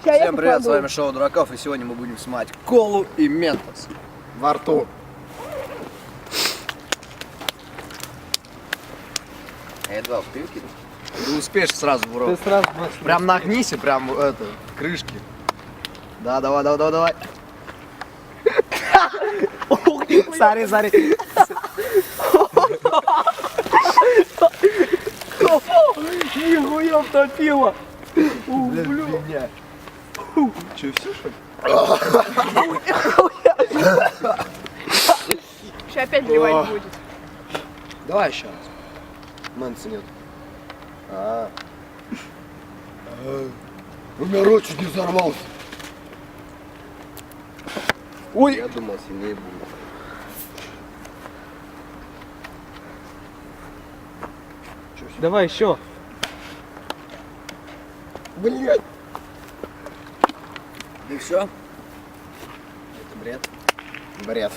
Всем привет, с вами Шоу Дураков, и сегодня мы будем снимать колу и ментос во рту. Я два успею кидать? Ты успеешь сразу в рот. Ты сразу Прям нагнись и прям это, крышки. Да, давай. Смотри. Нихуя втопило. Меня. Че, все что ли? Сейчас опять вливать будет. Давай еще раз. Мэнса нет. У меня рот чуть не взорвался. Ой. Я думал, сильнее будет. Давай еще. Блять. И все? Это бред. Бред.